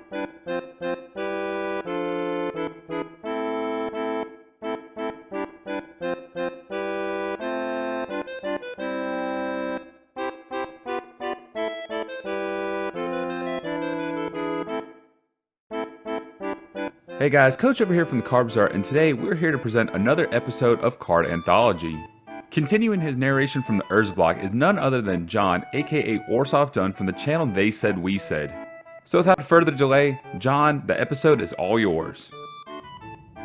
Hey guys, Coach over here from the Card Bazaar, and today we're here to present another episode of Card Anthology. Continuing his narration from the Urza block is none other than John, aka Urza Done from the channel They Said We Said. So without further delay, John, the episode is all yours.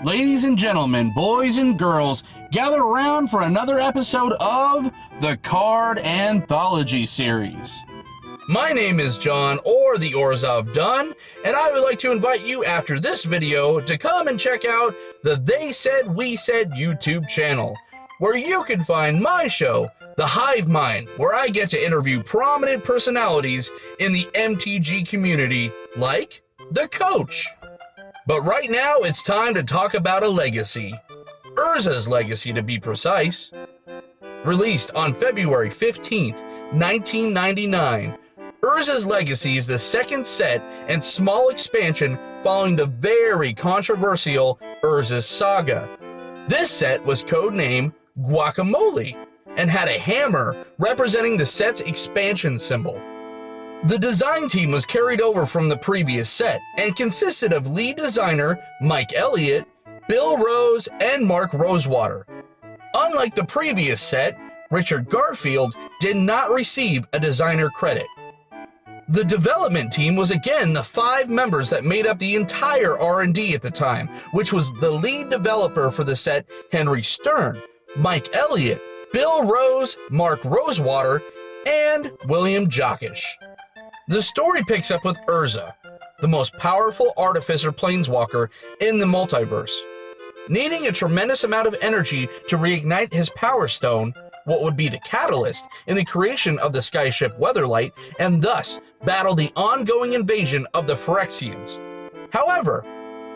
Ladies and gentlemen, boys and girls, gather around for another episode of the Card Anthology series. My name is John, or the Urza Done, and I would like to invite you after this video to come and check out the They Said We Said YouTube channel, where you can find my show, The Hive Mind, where I get to interview prominent personalities in the MTG community, like the Coach. But right now, it's time to talk about a legacy. Urza's legacy, to be precise. Released on February 15th, 1999, Urza's Legacy is the second set and small expansion following the very controversial Urza's Saga. This set was codenamed Guacamole and had a hammer representing the set's expansion symbol. The design team was carried over from the previous set and consisted of lead designer Mike Elliott, Bill Rose, and Mark Rosewater. Unlike the previous set, Richard Garfield did not receive a designer credit. The development team was again the 5 members that made up the entire R&D at the time, which was the lead developer for the set, Henry Stern, Mike Elliott, Bill Rose, Mark Rosewater, and William Jockish. The story picks up with Urza, the most powerful artificer planeswalker in the multiverse. Needing a tremendous amount of energy to reignite his power stone, what would be the catalyst in the creation of the skyship Weatherlight, and thus battle the ongoing invasion of the Phyrexians. However,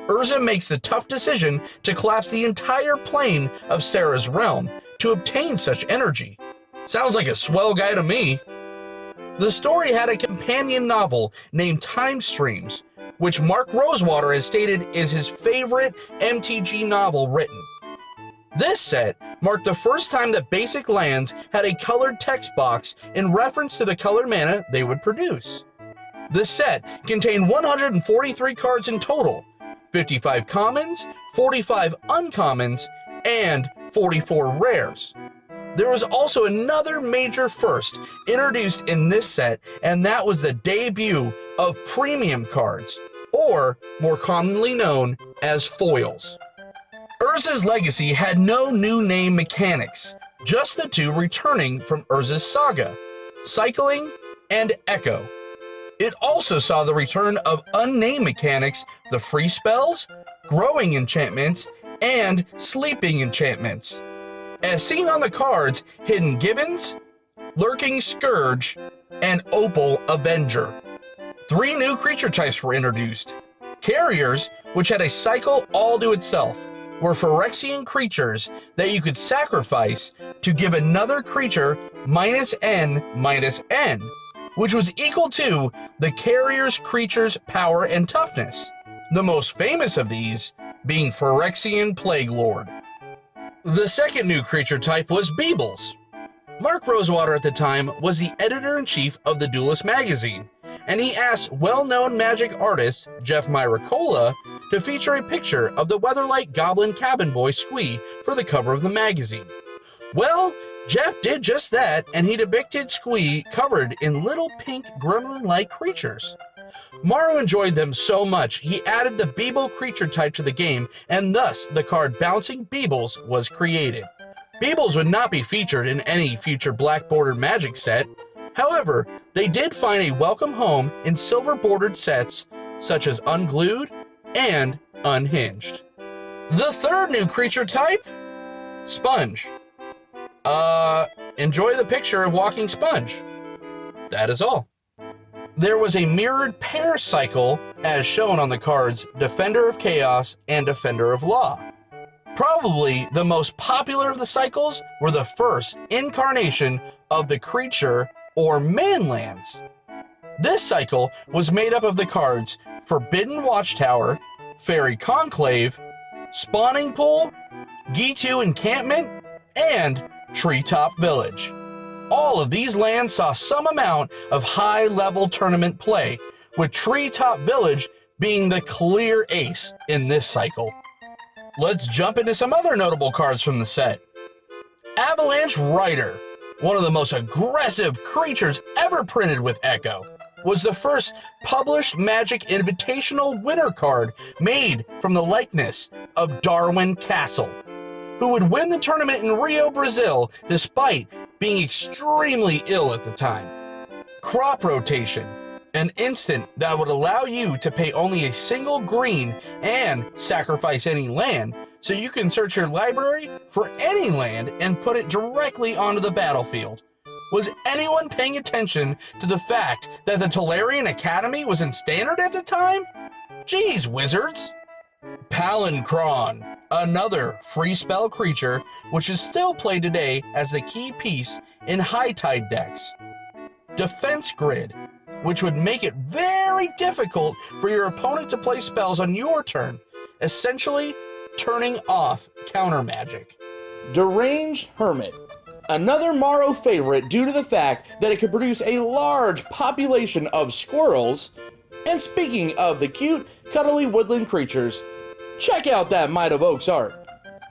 Urza makes the tough decision to collapse the entire plane of Sarah's realm to obtain such energy. Sounds like a swell guy to me. The story had a companion novel named Time Streams, which Mark Rosewater has stated is his favorite MTG novel written. This set marked the first time that basic lands had a colored text box in reference to the color mana they would produce. The set contained 143 cards in total, 55 commons, 45 uncommons, and 44 rares. There was also another major first introduced in this set, and that was the debut of premium cards, or more commonly known as foils. Urza's Legacy had no new name mechanics, just the 2 returning from Urza's Saga, Cycling and Echo. It also saw the return of unnamed mechanics, the free spells, growing enchantments, and sleeping enchantments. As seen on the cards, Hidden Gibbons, Lurking Scourge, and Opal Avenger. 3 new creature types were introduced. Carriers, which had a cycle all to itself, were Phyrexian creatures that you could sacrifice to give another creature -N/-N, which was equal to the carrier's creature's power and toughness, the most famous of these being Phyrexian Plague Lord. The second new creature type was Beebles. Mark Rosewater at the time was the editor-in-chief of the Duelist magazine, and he asked well-known magic artist Jeff Myricola to feature a picture of the Weatherlight Goblin Cabin Boy Squee for the cover of the magazine. Well, Jeff did just that, and he depicted Squee covered in little pink gremlin-like creatures. Morrow enjoyed them so much, he added the Beeble creature type to the game, and thus the card Bouncing Beebles was created. Beebles would not be featured in any future black-bordered Magic set. However, they did find a welcome home in silver-bordered sets such as Unglued and Unhinged. The third new creature type? Sponge. Enjoy the picture of Walking Sponge. That is all. There was a mirrored pair cycle as shown on the cards Defender of Chaos and Defender of Law. Probably the most popular of the cycles were the first incarnation of the creature or manlands. This cycle was made up of the cards Forbidden Watchtower, Fairy Conclave, Spawning Pool, Gitu Encampment, and Treetop Village. All of these lands saw some amount of high-level tournament play, with Treetop Village being the clear ace in this cycle. Let's jump into some other notable cards from the set. Avalanche Rider, one of the most aggressive creatures ever printed with Echo, was the first published Magic Invitational winner card made from the likeness of Darwin Castle, who would win the tournament in Rio, Brazil, despite being extremely ill at the time. Crop Rotation, an instant that would allow you to pay only a single green and sacrifice any land, so you can search your library for any land and put it directly onto the battlefield. Was anyone paying attention to the fact that the Tolarian Academy was in Standard at the time? Geez, wizards! Palancron, another free spell creature which is still played today as the key piece in high tide decks. Defense Grid, which would make it very difficult for your opponent to play spells on your turn, essentially turning off counter magic. Deranged Hermit, another Morrow favorite due to the fact that it could produce a large population of squirrels. And speaking of the cute, cuddly woodland creatures, check out that Might of Oaks art.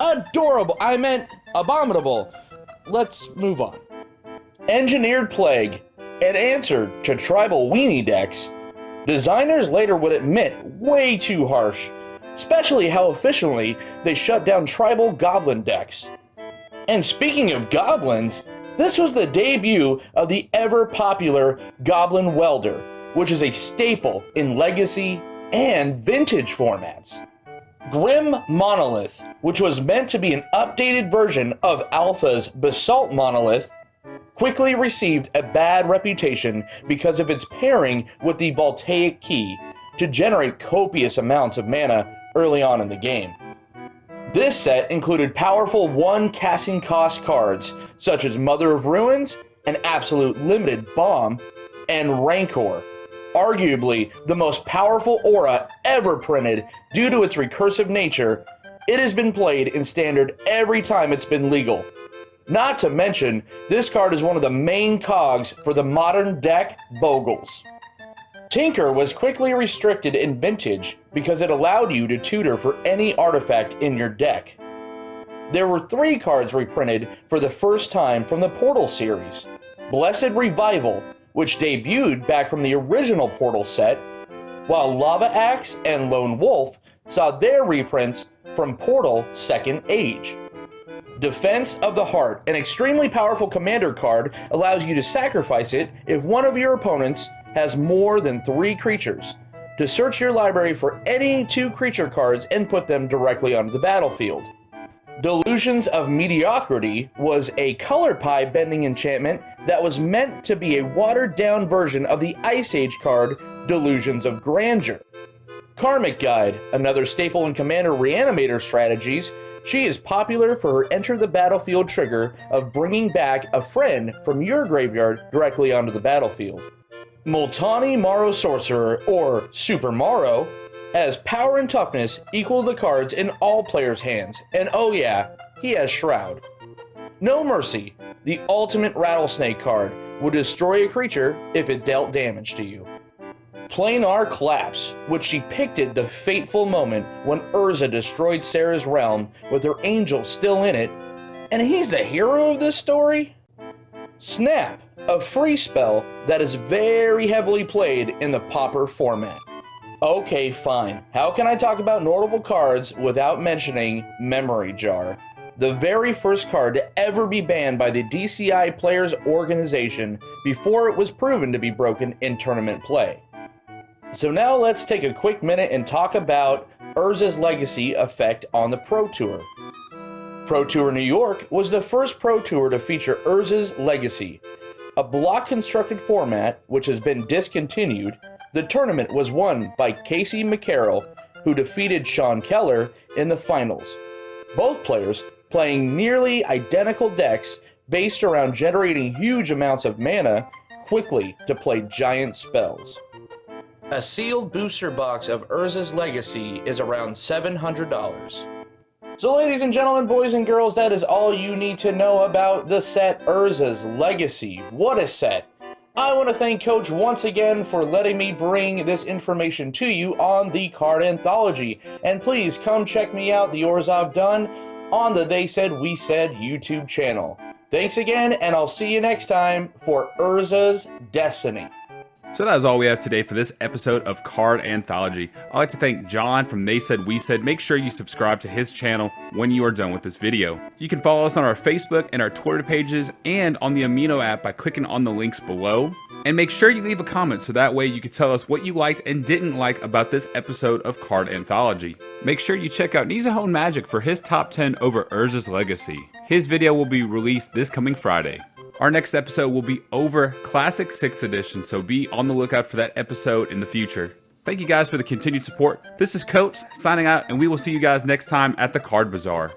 Adorable, I meant abominable. Let's move on. Engineered Plague, an answer to tribal weenie decks. Designers later would admit way too harsh, especially how efficiently they shut down tribal goblin decks. And speaking of goblins, this was the debut of the ever-popular Goblin Welder, which is a staple in Legacy and Vintage formats. Grim Monolith, which was meant to be an updated version of Alpha's Basalt Monolith, quickly received a bad reputation because of its pairing with the Voltaic Key to generate copious amounts of mana early on in the game. This set included powerful 1 casting cost cards such as Mother of Ruins, an absolute limited bomb, and Rancor, arguably the most powerful aura ever printed due to its recursive nature. It has been played in Standard every time it's been legal. Not to mention, this card is one of the main cogs for the modern deck Bogles. Tinker was quickly restricted in Vintage because it allowed you to tutor for any artifact in your deck. There were 3 cards reprinted for the first time from the Portal series. Blessed Revival, which debuted back from the original Portal set, while Lava Axe and Lone Wolf saw their reprints from Portal Second Age. Defense of the Heart, an extremely powerful commander card, allows you to sacrifice it if one of your opponents has more than 3 creatures, to search your library for any 2 creature cards and put them directly onto the battlefield. Delusions of Mediocrity was a color pie bending enchantment that was meant to be a watered down version of the Ice Age card Delusions of Grandeur. Karmic Guide, another staple in Commander Reanimator strategies. She is popular for her enter the battlefield trigger of bringing back a friend from your graveyard directly onto the battlefield. Multani Morrow Sorcerer, or Super Morrow, has power and toughness equal to the cards in all players' hands, and oh yeah, he has Shroud. No Mercy, the ultimate rattlesnake card, would destroy a creature if it dealt damage to you. Planar Collapse, which depicted the fateful moment when Urza destroyed Sarah's realm with her angel still in it, and he's the hero of this story? Snap, a free spell that is very heavily played in the Pauper format. Okay, fine. How can I talk about notable cards without mentioning Memory Jar, the very first card to ever be banned by the DCI Players Organization before it was proven to be broken in tournament play. So now let's take a quick minute and talk about Urza's legacy effect on the Pro Tour. Pro Tour New York was the first Pro Tour to feature Urza's Legacy, a block-constructed format which has been discontinued. The tournament was won by Casey McCarroll, who defeated Sean Keller in the finals. Both players playing nearly identical decks based around generating huge amounts of mana, quickly to play giant spells. A sealed booster box of Urza's Legacy is around $700. So ladies and gentlemen, boys and girls, that is all you need to know about the set Urza's Legacy. What a set! I want to thank Coach once again for letting me bring this information to you on the Card Anthology. And please come check me out, the Urza I've done, on the They Said We Said YouTube channel. Thanks again, and I'll see you next time for Urza's Destiny. So that is all we have today for this episode of Card Anthology. I'd like to thank John from They Said We Said. Make sure you subscribe to his channel when you are done with this video. You can follow us on our Facebook and our Twitter pages and on the Amino app by clicking on the links below. And make sure you leave a comment so that way you can tell us what you liked and didn't like about this episode of Card Anthology. Make sure you check out Nizzahon Magic for his top 10 over Urza's Legacy. His video will be released this coming Friday. Our next episode will be over Classic 6th Edition, so be on the lookout for that episode in the future. Thank you guys for the continued support. This is Coach signing out, and we will see you guys next time at the Card Bazaar.